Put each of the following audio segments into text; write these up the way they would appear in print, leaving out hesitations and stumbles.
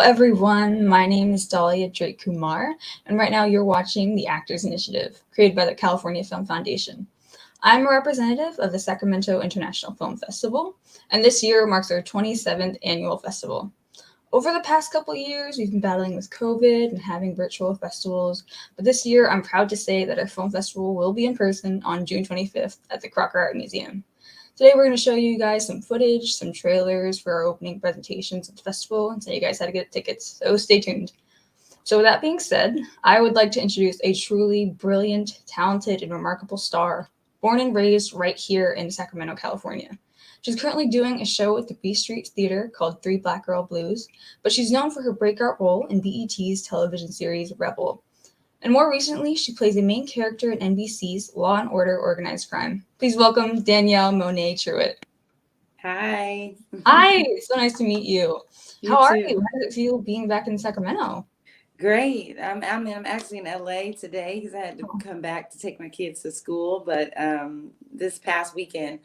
everyone. My name is Dahlia Drake Kumar, and right now you're watching the Actors Initiative, created by the California Film Foundation. I'm a representative of the Sacramento International Film Festival, and this year marks our 27th annual festival. Over the past couple of years, we've been battling with COVID and having virtual festivals, but this year I'm proud to say that our film festival will be in person on June 25th at the Crocker Art Museum. Today we're going to show you guys some footage, some trailers for our opening presentations at the festival, and tell you guys how to get tickets, so stay tuned. So with that being said, I would like to introduce a truly brilliant, talented, and remarkable star, born and raised right here in Sacramento, California. She's currently doing a show at the B Street Theater called Three Black Girl Blues, but she's known for her breakout role in BET's television series Rebel. And more recently, she plays a main character in NBC's Law and Order Organized Crime. Please welcome Danielle Moné Truitt. Hi. Hi, so nice to meet you. How are too. you? How does it feel being back in Sacramento? Great. I'm actually in LA today because I had to come back to take my kids to school. But this past weekend,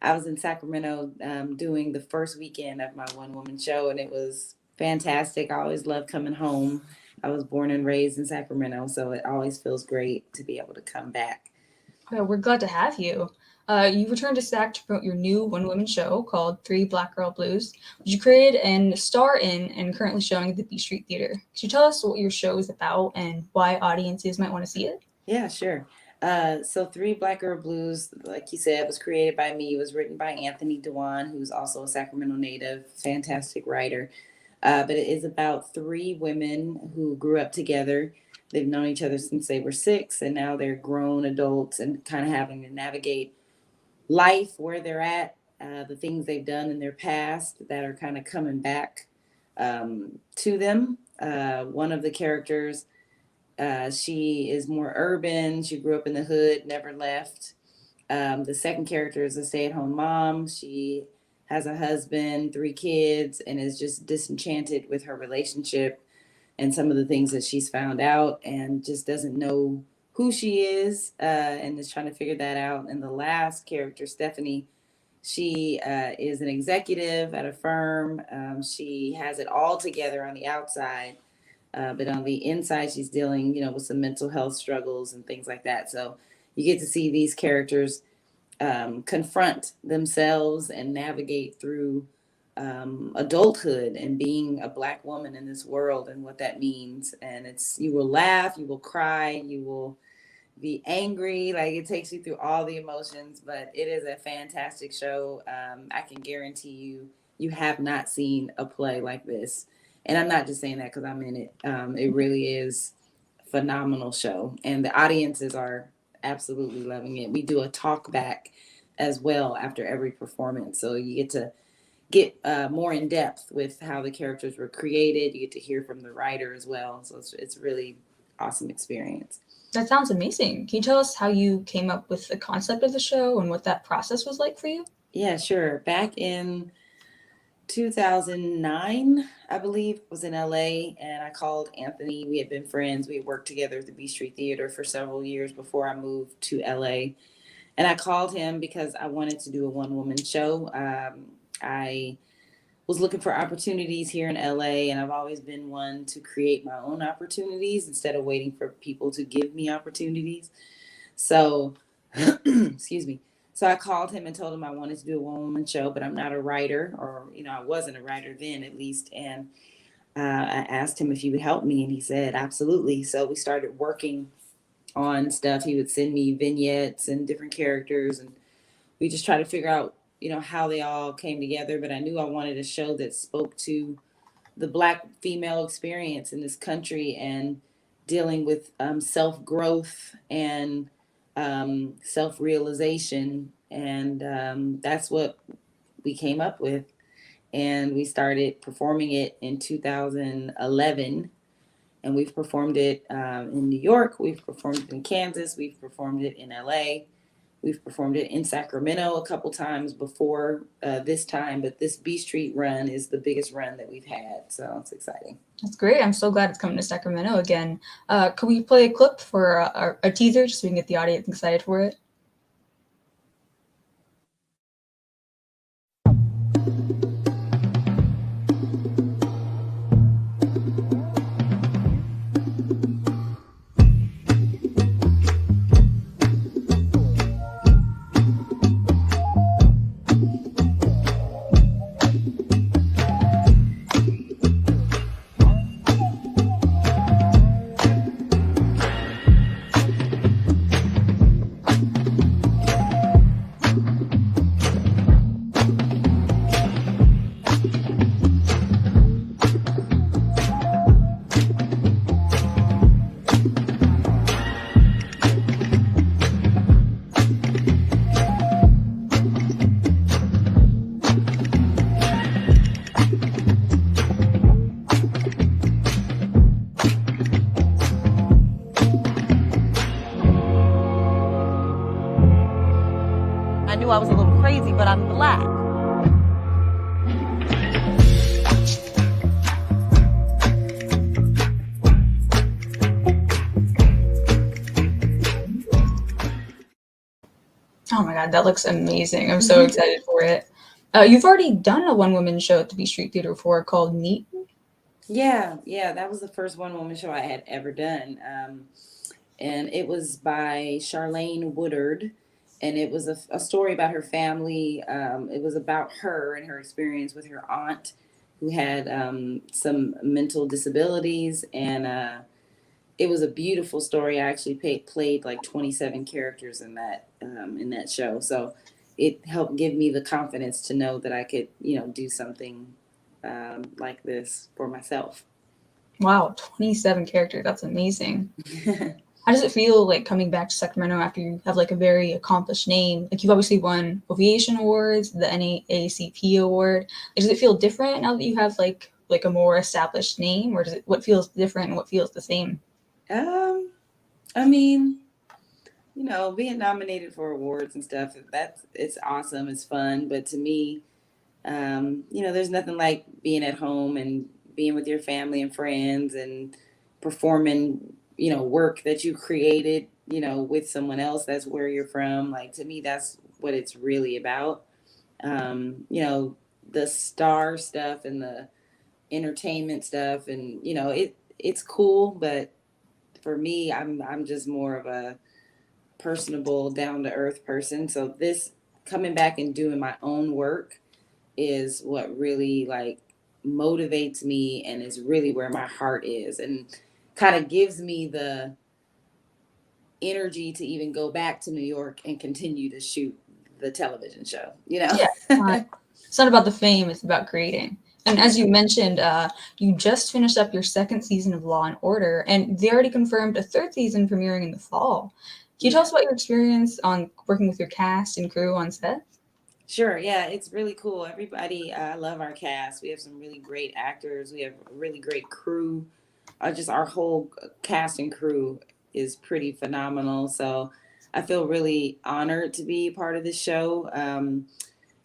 I was in Sacramento doing the first weekend of my one-woman show, and it was fantastic. I always love coming home. I was born and raised in Sacramento, so it always feels great to be able to come back. We're glad to have you. You returned to SAC to promote your new one-woman show called Three Black Girl Blues, which you created and star in and currently showing at the B Street Theater. Could you tell us what your show is about and why audiences might want to see it? Yeah, sure. So Three Black Girl Blues, like you said, was created by me. It was written by Anthony Dewan, who's also a Sacramento native, fantastic writer. But it is about three women who grew up together. They've known each other since they were 6, and now they're grown adults and kind of having to navigate life, where they're at, the things they've done in their past that are kind of coming back to them. One of the characters, she is more urban. She grew up in the hood, never left. The second character is a stay-at-home mom. She has a husband, 3 kids, and is just disenchanted with her relationship and some of the things that she's found out, and just doesn't know who she is, and is trying to figure that out. And the last character, Stephanie, she is an executive at a firm. She has it all together on the outside, but on the inside, she's dealing, with some mental health struggles and things like that. So you get to see these characters confront themselves and navigate through adulthood and being a Black woman in this world and what that means. And you will laugh, you will cry, you will be angry. Like, it takes you through all the emotions, but it is a fantastic show. I can guarantee you have not seen a play like this. And I'm not just saying that because I'm in it. It really is a phenomenal show. And the audiences are absolutely loving it. We do a talk back as well after every performance. So you get to get more in depth with how the characters were created. You get to hear from the writer as well. So it's really awesome experience. That sounds amazing. Can you tell us how you came up with the concept of the show and what that process was like for you? Yeah, sure. Back in 2009, I believe, was in LA, and I called Anthony. We had been friends. We had worked together at the B Street Theater for several years before I moved to LA. And I called him because I wanted to do a one-woman show. I was looking for opportunities here in LA, and I've always been one to create my own opportunities instead of waiting for people to give me opportunities. So, excuse me. So I called him and told him I wanted to do a one-woman show, but I'm not a writer, or, I wasn't a writer then at least. And I asked him if he would help me, and he said, absolutely. So we started working on stuff. He would send me vignettes and different characters, and we just tried to figure out, how they all came together. But I knew I wanted a show that spoke to the Black female experience in this country and dealing with self-growth and self-realization. And that's what we came up with. And we started performing it in 2011. And we've performed it in New York. We've performed it in Kansas. We've performed it in LA. We've performed it in Sacramento a couple times before this time. But this B Street run is the biggest run that we've had. So it's exciting. That's great. I'm so glad it's coming to Sacramento again. Can we play a clip for a teaser just so we can get the audience excited for it? I was a little crazy, but I'm black. Oh my God, that looks amazing. I'm so excited for it. You've already done a one-woman show at the Beach Street Theater before called Neat. Yeah, that was the first one-woman show I had ever done. And it was by Charlene Woodard, and it was a story about her family. It was about her and her experience with her aunt who had some mental disabilities, and it was a beautiful story. I actually played like 27 characters in that show, so it helped give me the confidence to know that I could, do something like this for myself. Wow, 27 characters. That's amazing. How does it feel like coming back to Sacramento after you have like a very accomplished name? Like you've obviously won Ovation Awards, the NAACP award. Like, does it feel different now that you have like a more established name, or what feels different and what feels the same? I mean, being nominated for awards and stuff, it's awesome. It's fun. But to me, there's nothing like being at home and being with your family and friends and performing, work that you created, with someone else. That's where you're from. Like, to me, that's what it's really about. The star stuff and the entertainment stuff, and, it's cool. But for me, I'm just more of a personable, down to earth person. So this coming back and doing my own work is what really like motivates me and is really where my heart is, and kind of gives me the energy to even go back to New York and continue to shoot the television show, Yeah, it's not about the fame, it's about creating. And as you mentioned, you just finished up your second season of Law and Order, and they already confirmed a third season premiering in the fall. Can you tell us about your experience on working with your cast and crew on set? Sure. Yeah, it's really cool. Everybody, I love our cast. We have some really great actors. We have a really great crew. Just our whole cast and crew is pretty phenomenal. So I feel really honored to be part of this show.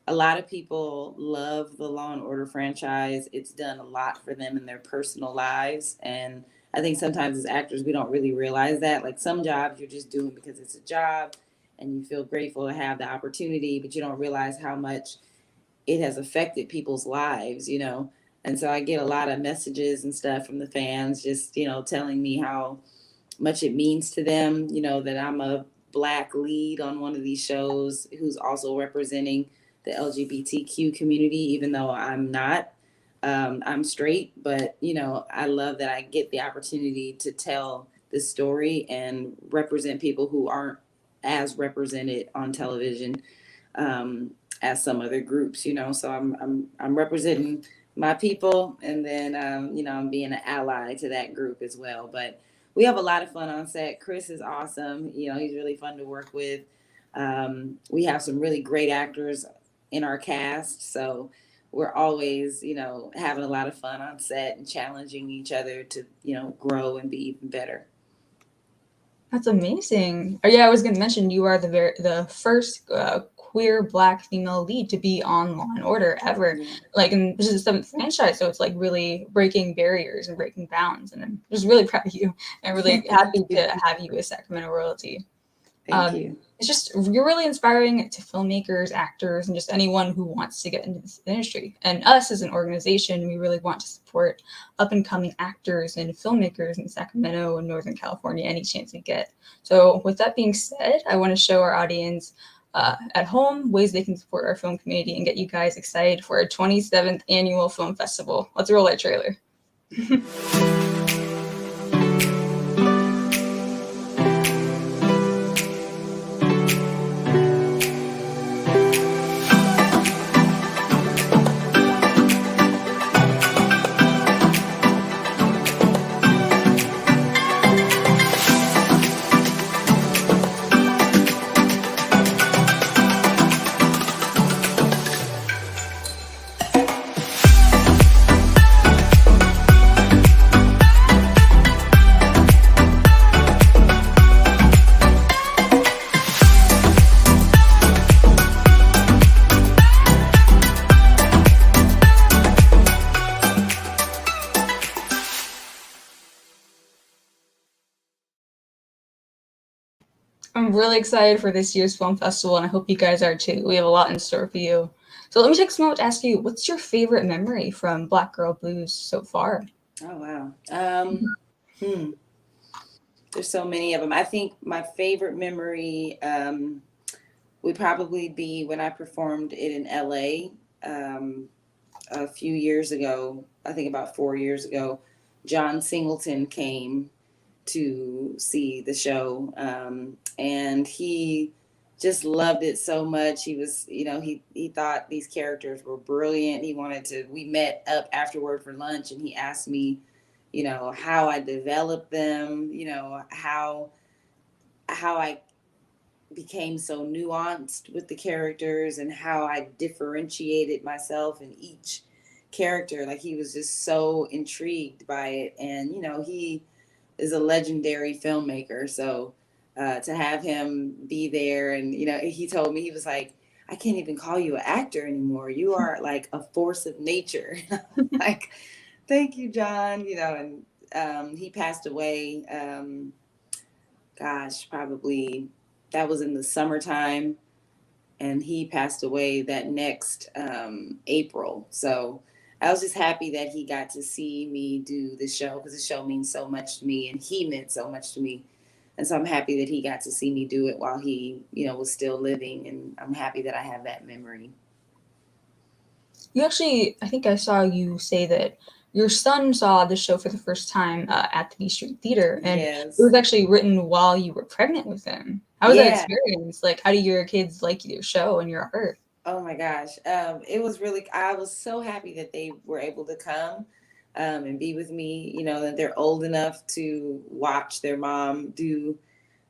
A lot of people love the Law and Order franchise. It's done a lot for them in their personal lives. And I think sometimes as actors, we don't really realize that. Like some jobs you're just doing because it's a job and you feel grateful to have the opportunity, but you don't realize how much it has affected people's lives, And so I get a lot of messages and stuff from the fans just, telling me how much it means to them, that I'm a Black lead on one of these shows who's also representing the LGBTQ community, even though I'm not. I'm straight, but, I love that I get the opportunity to tell this story and represent people who aren't as represented on television as some other groups, So I'm representing my people, and then I'm being an ally to that group as well. But we have a lot of fun on set. Chris is awesome. He's really fun to work with. We have some really great actors in our cast, so we're always, having a lot of fun on set and challenging each other to, grow and be even better. That's amazing. Oh, yeah, I was going to mention you are the first queer Black female lead to be on Law and Order ever. Yeah. Like, and this is the 7th franchise, so it's like really breaking barriers and breaking bounds. And I'm just really proud of you. I'm really happy to have you as Sacramento royalty. Thank you. It's just, you're really inspiring to filmmakers, actors, and just anyone who wants to get into this industry. And us as an organization, we really want to support up and coming actors and filmmakers in Sacramento and Northern California any chance we get. So with that being said, I want to show our audience at home ways they can support our film community and get you guys excited for our 27th annual film festival. Let's roll that trailer. I'm really excited for this year's film festival, and I hope you guys are too. We have a lot in store for you. So let me take some moment to ask you, what's your favorite memory from Black Girl Blues so far? Oh wow. There's so many of them. I think my favorite memory would probably be when I performed it in LA a few years ago. I think about 4 years ago. John Singleton came to see the show, and he just loved it so much. He was, he thought these characters were brilliant. He wanted to. We met up afterward for lunch, and he asked me, how I developed them, how I became so nuanced with the characters and how I differentiated myself in each character. Like, he was just so intrigued by it, and he is a legendary filmmaker. So to have him be there, and he told me, he was like, I can't even call you an actor anymore. You are like a force of nature. Like, thank you, John. And he passed away. Probably that was in the summertime, and he passed away that next April. So I was just happy that he got to see me do the show, because the show means so much to me, and he meant so much to me. And so I'm happy that he got to see me do it while he, was still living. And I'm happy that I have that memory. You actually, I think I saw you say that your son saw the show for the first time at the B Street Theater, and Yes. it was actually written while you were pregnant with him. How was that experience? Like, how do your kids like your show and your art? Oh my gosh. It was really, I was so happy that they were able to come and be with me, that they're old enough to watch their mom do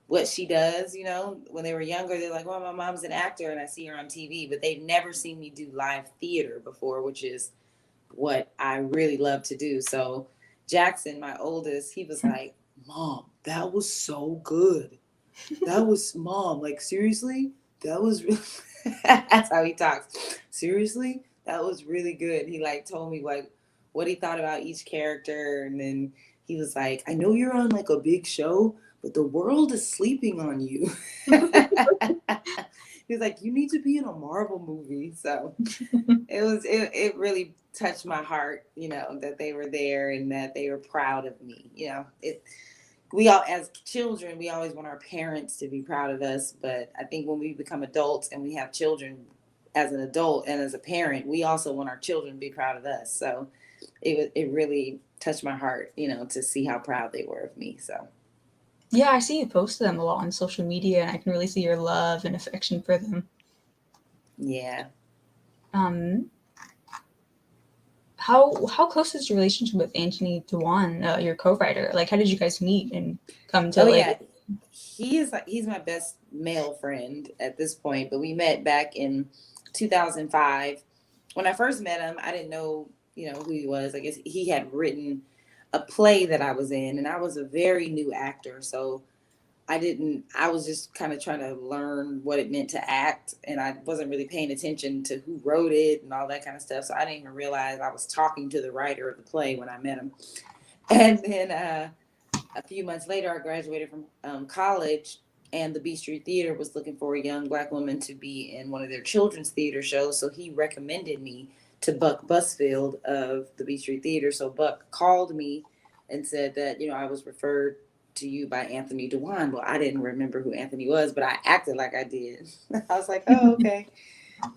what she does. When they were younger, they're like, well, my mom's an actor and I see her on TV, but they've never seen me do live theater before, which is what I really love to do. So Jackson, my oldest, he was like, Mom, that was so good. That was, Mom, like, seriously? That was really, that's how he talks. Seriously? That was really good. He like told me like what he thought about each character. And then he was like, I know you're on like a big show, but the world is sleeping on you. He was like, you need to be in a Marvel movie. So it really touched my heart, that they were there and that they were proud of me. We all, as children, we always want our parents to be proud of us. But I think when we become adults and we have children, as an adult and as a parent, we also want our children to be proud of us. So it really touched my heart, to see how proud they were of me. So. Yeah, I see you post them a lot on social media, and I can really see your love and affection for them. Yeah. How close is your relationship with Anthony Dewan, your co-writer? Like, how did you guys meet and come to Yeah, he's my best male friend at this point, but we met back in 2005. When I first met him, I didn't know, who he was. I guess he had written a play that I was in, and I was a very new actor, so I was just kind of trying to learn what it meant to act, and I wasn't really paying attention to who wrote it and all that kind of stuff. So I didn't even realize I was talking to the writer of the play when I met him. And then a few months later, I graduated from college, and the B Street Theater was looking for a young Black woman to be in one of their children's theater shows. So he recommended me to Buck Busfield of the B Street Theater. So Buck called me and said that, I was referred to you by Anthony Dewan. Well, I didn't remember who Anthony was, but I acted like I did. I was like, oh, okay.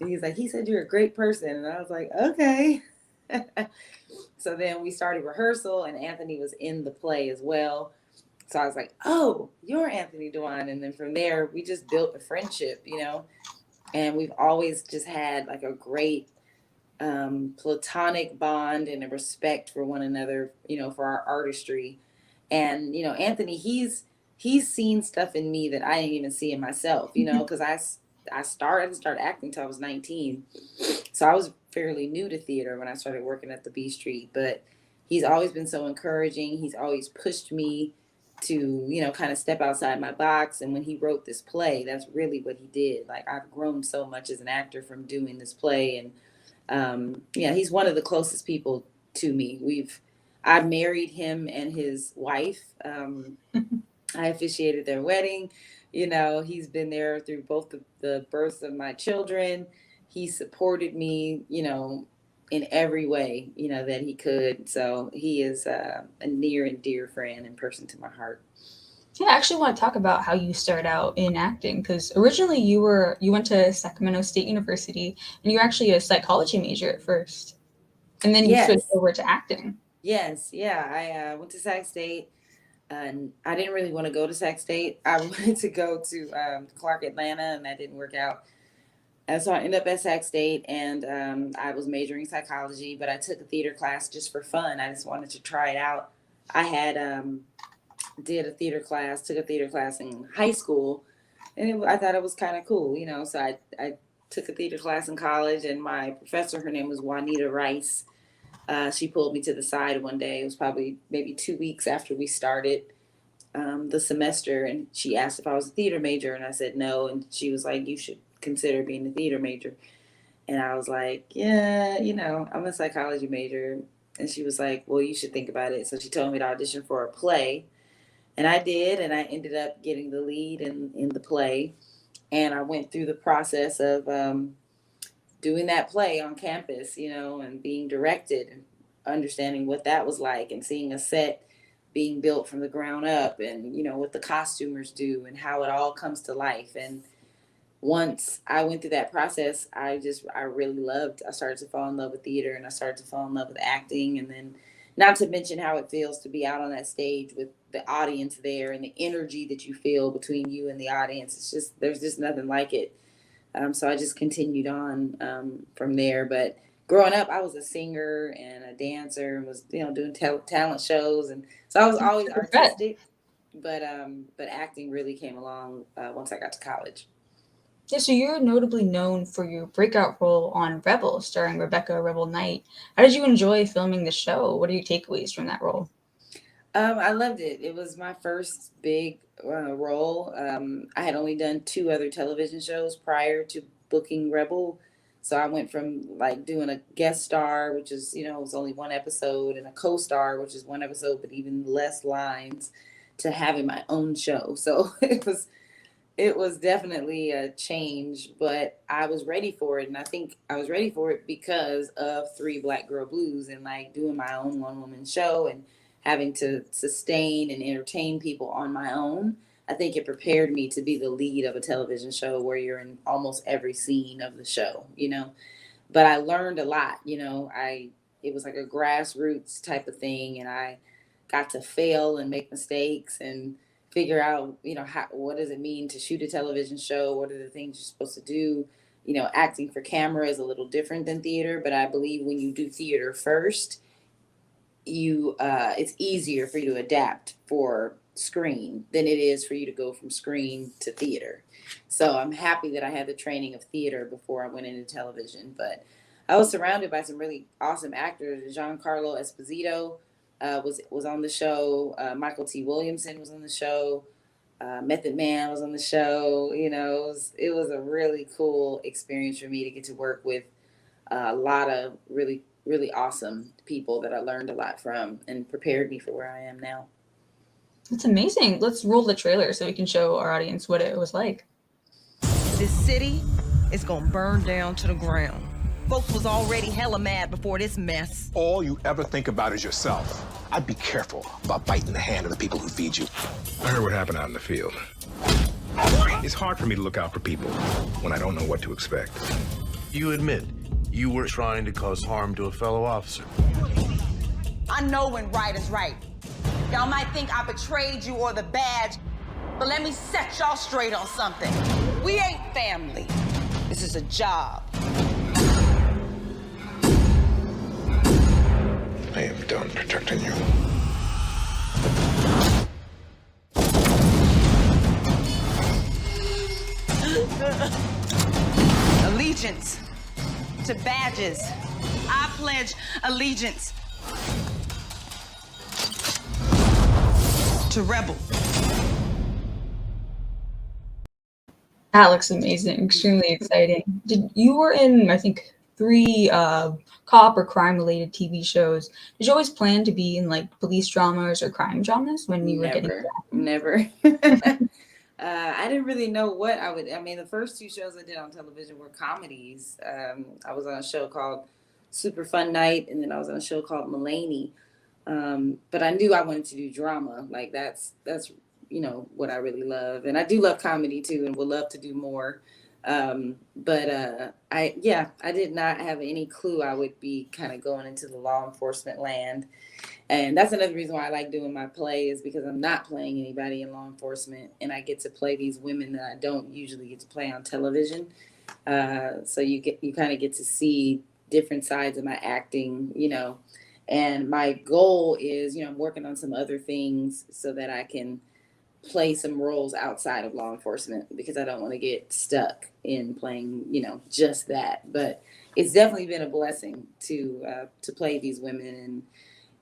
And he's like, he said you're a great person. And I was like, okay. So then we started rehearsal, and Anthony was in the play as well. So I was like, oh, you're Anthony Dewan. And then from there, we just built a friendship, and we've always just had like a great platonic bond and a respect for one another, for our artistry. And, Anthony, he's seen stuff in me that I didn't even see in myself, because I didn't start acting until I was 19. So I was fairly new to theater when I started working at the B Street, but he's always been so encouraging. He's always pushed me to, kind of step outside my box. And when he wrote this play, that's really what he did. Like, I've grown so much as an actor from doing this play. And he's one of the closest people to me. I married him and his wife I officiated their wedding. You know, he's been there through both the births of my children. He supported me, you know, in every way, you know, that he could. So he is a near and dear friend and person to my heart. Yeah, I actually want to talk about how you started out in acting because originally you went to Sacramento State University and you were actually a psychology major at first, and then you switched Yes, over to acting. yes, yeah. I went to Sac State. And I didn't really want to go to Sac State. I wanted to go to Clark Atlanta, and that didn't work out. And so I ended up at Sac State, and I was majoring in psychology, but I took a theater class just for fun. I just wanted to try it out. I had took a theater class in high school, and I thought it was kind of cool, you know. So I took a theater class in college, and my professor, her name was Juanita Rice. She pulled me to the side one day. It was probably maybe 2 weeks after we started the semester, and she asked if I was a theater major, and I said no. And she was like, "You should consider being a theater major." And I was like, "Yeah, you know, I'm a psychology major." And she was like, "Well, you should think about it." So she told me to audition for a play, and I did, and I ended up getting the lead in the play. And I went through the process of doing that play on campus, you know, and being directed, and understanding what that was like, and seeing a set being built from the ground up, and, you know, what the costumers do and how it all comes to life. And once I went through that process, I really I started to fall in love with theater, and I started to fall in love with acting. And then, not to mention how it feels to be out on that stage with the audience there, and the energy that you feel between you and the audience. There's just nothing like it. So I just continued on from there. But growing up, I was a singer and a dancer, and was, you know, doing talent shows, and so I was always Regret. artistic. But acting really came along once I got to college. Yeah, so you're notably known for your breakout role on Rebel, starring Rebecca Rebel Knight. How did you enjoy filming the show? What are your takeaways from that role? I loved it. It was my first big role. I had only done two other television shows prior to booking Rebel. So I went from like doing a guest star, which is, you know, it was only one episode, and a co-star, which is one episode, but even less lines, to having my own show. So it was definitely a change, but I was ready for it. And I think I was ready for it because of Three Black Girl Blues, and like doing my own one woman show, and having to sustain and entertain people on my own. I think it prepared me to be the lead of a television show where you're in almost every scene of the show, you know. But I learned a lot, you know. It was like a grassroots type of thing, and I got to fail and make mistakes and figure out, you know, what does it mean to shoot a television show? What are the things you're supposed to do? You know, acting for camera is a little different than theater, but I believe when you do theater first, you it's easier for you to adapt for screen than it is for you to go from screen to theater. So I'm happy that I had the training of theater before I went into television. But I was surrounded by some really awesome actors. Giancarlo Esposito was on the show. Michael T. Williamson was on the show. Method Man was on the show. You know, it was a really cool experience for me to get to work with a lot of really, really awesome people that I learned a lot from, and prepared me for where I am now. It's amazing. Let's roll the trailer so we can show our audience what it was like. This city is gonna burn down to the ground. Folks was already hella mad before this mess. All you ever think about is yourself. I'd be careful about biting the hand of the people who feed you. I heard what happened out in the field. It's hard for me to look out for people when I don't know what to expect. You admit you were trying to cause harm to a fellow officer. I know when right is right. Y'all might think I betrayed you or the badge, but let me set y'all straight on something. We ain't family. This is a job. I am done protecting you. Allegiance to badges. I pledge allegiance to Rebel. That looks amazing. Extremely exciting. You were in, I think, three cop or crime related TV shows. Did you always plan to be in like police dramas or crime dramas when you were getting Never. I didn't really know what I would. I mean, the first two shows I did on television were comedies. I was on a show called Super Fun Night, and then I was on a show called Mulaney. But I knew I wanted to do drama. Like that's what I really love, and I do love comedy too, and would love to do more. But I did not have any clue I would be kind of going into the law enforcement land. And that's another reason why I like doing my play, is because I'm not playing anybody in law enforcement, and I get to play these women that I don't usually get to play on television. So you kind of get to see different sides of my acting, and my goal is, I'm working on some other things so that I can play some roles outside of law enforcement, because I don't want to get stuck in playing, just that. But it's definitely been a blessing to play these women. And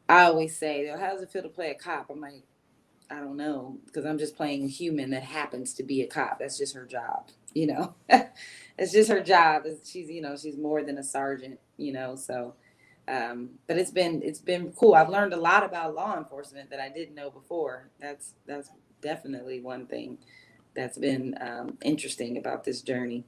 I always say, how does it feel to play a cop? I'm like, I don't know, because I'm just playing a human that happens to be a cop. That's just her job, It's just her job. She's more than a sergeant, so. But it's been cool. I've learned a lot about law enforcement that I didn't know before. That's definitely one thing that's been interesting about this journey.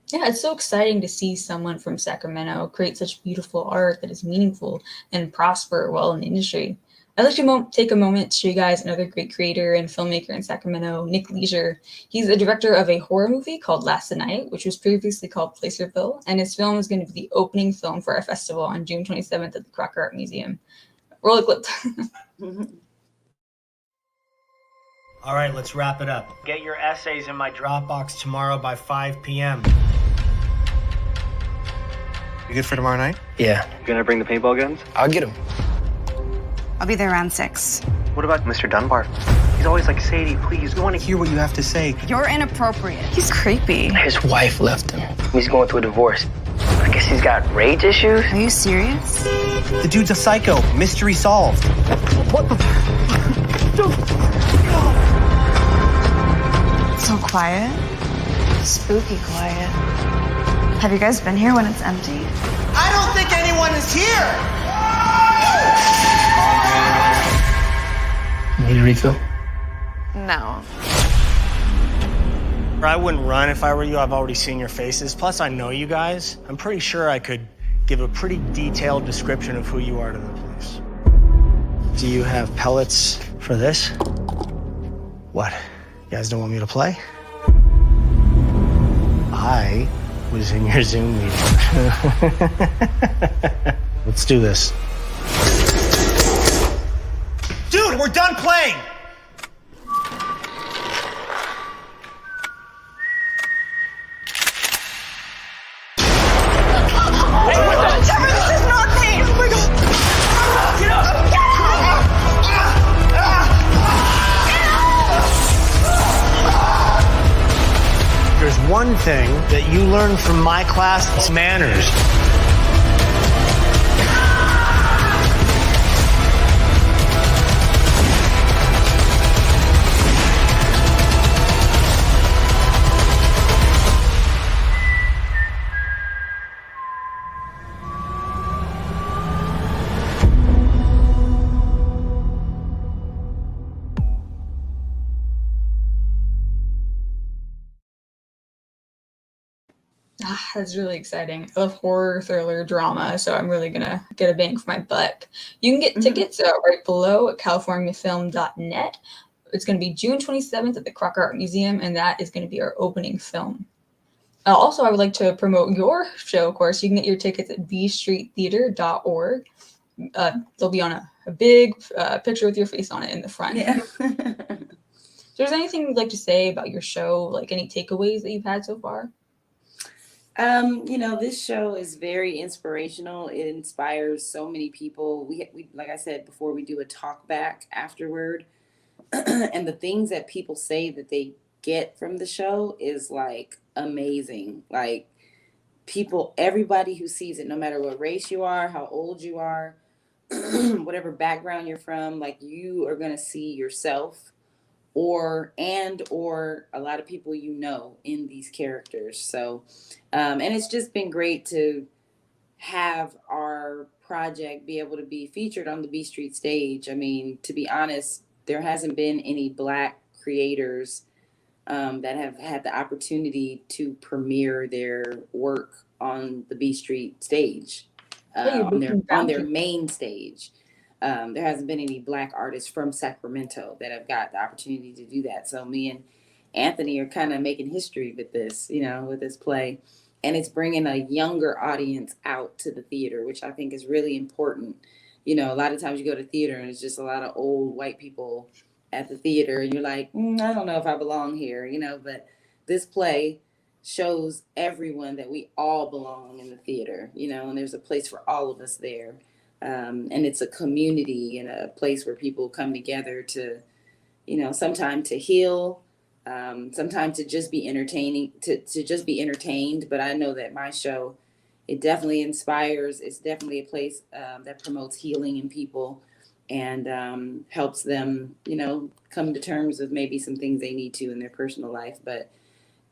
Yeah, it's so exciting to see someone from Sacramento create such beautiful art that is meaningful and prosper well in the industry. I'd like to take a moment to show you guys another great creator and filmmaker in Sacramento, Nick Leisure. He's the director of a horror movie called Last Night, which was previously called Placerville, and his film is going to be the opening film for our festival on June 27th at the Crocker Art Museum. Roll a clip. All right, let's wrap it up. Get your essays in my Dropbox tomorrow by 5 p.m. You good for tomorrow night? Yeah. You gonna bring the paintball guns? I'll get them. I'll be there around 6. What about Mr. Dunbar? He's always like, Sadie, please, we want to hear what you have to say. You're inappropriate. He's creepy. His wife left him. He's going through a divorce. I guess he's got rage issues. Are you serious? The dude's a psycho. Mystery solved. What the? So quiet. Spooky quiet. Have you guys been here when it's empty? I don't think anyone is here! Need a refill? No. I wouldn't run if I were you. I've already seen your faces. Plus, I know you guys. I'm pretty sure I could give a pretty detailed description of who you are to the police. Do you have pellets for this? What? You guys don't want me to play? I was in your Zoom meeting. Let's do this. Dude, we're done playing! There's one thing that you learn from my class, it's manners. That's really exciting. I love horror, thriller, drama, so I'm really gonna get a bang for my buck. You can get tickets right below at californiafilm.net. It's gonna be June 27th at the Crocker Art Museum, and that is gonna be our opening film. Also, I would like to promote your show, of course. You can get your tickets at bstreettheater.org. They'll be on a big picture with your face on it in the front. Yeah. So is there anything you'd like to say about your show, like any takeaways that you've had so far? This show is very inspirational. It inspires so many people. We like I said before, we do a talk back afterward. And the things that people say that they get from the show is like amazing. Like everybody who sees it, no matter what race you are, how old you are, whatever background you're from, like you are going to see yourself or a lot of people in these characters. So, and it's just been great to have our project be able to be featured on the B Street stage. I mean, to be honest, there hasn't been any Black creators that have had the opportunity to premiere their work on the B Street stage, on their main stage. There hasn't been any Black artists from Sacramento that have got the opportunity to do that. So me and Anthony are kind of making history with this, with this play. And it's bringing a younger audience out to the theater, which I think is really important. A lot of times you go to theater and it's just a lot of old white people at the theater and you're like, I don't know if I belong here, but this play shows everyone that we all belong in the theater, and there's a place for all of us there. And it's a community and a place where people come together to, sometimes to heal, sometimes to just be entertaining, to just be entertained. But I know that my show, it definitely inspires. It's definitely a place that promotes healing in people and helps them, come to terms with maybe some things they need to in their personal life. But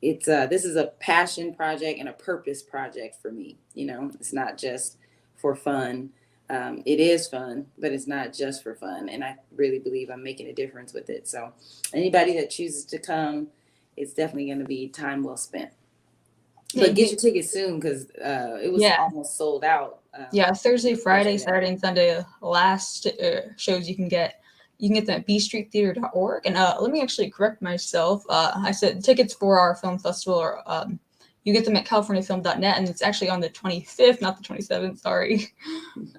it's this is a passion project and a purpose project for me. It's not just for fun. It is fun, but it's not just for fun. And I really believe I'm making a difference with it. So anybody that chooses to come, it's definitely going to be time well spent. But get your tickets soon because it was almost sold out. Thursday, Friday, Saturday, and Sunday. Last shows you can get them at bstreettheater.org. And let me actually correct myself. I said tickets for our film festival are you get them at californiafilm.net, and it's actually on the 25th, not the 27th. Sorry,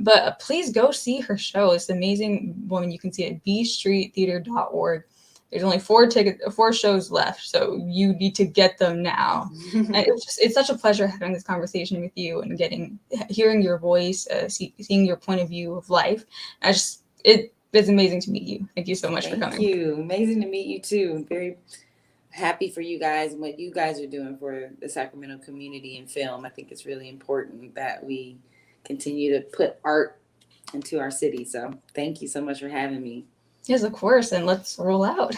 but please go see her show. It's an amazing woman. You can see it at bstreettheater.org. There's only 4 shows left, so you need to get them now. And it's such a pleasure having this conversation with you and hearing your voice, seeing your point of view of life. It's amazing to meet you. Thank you so much for coming. Thank you. Amazing to meet you too. I'm very happy for you guys and what you guys are doing for the Sacramento community and film. I think it's really important that we continue to put art into our city. So thank you so much for having me. Yes, of course. And let's roll out.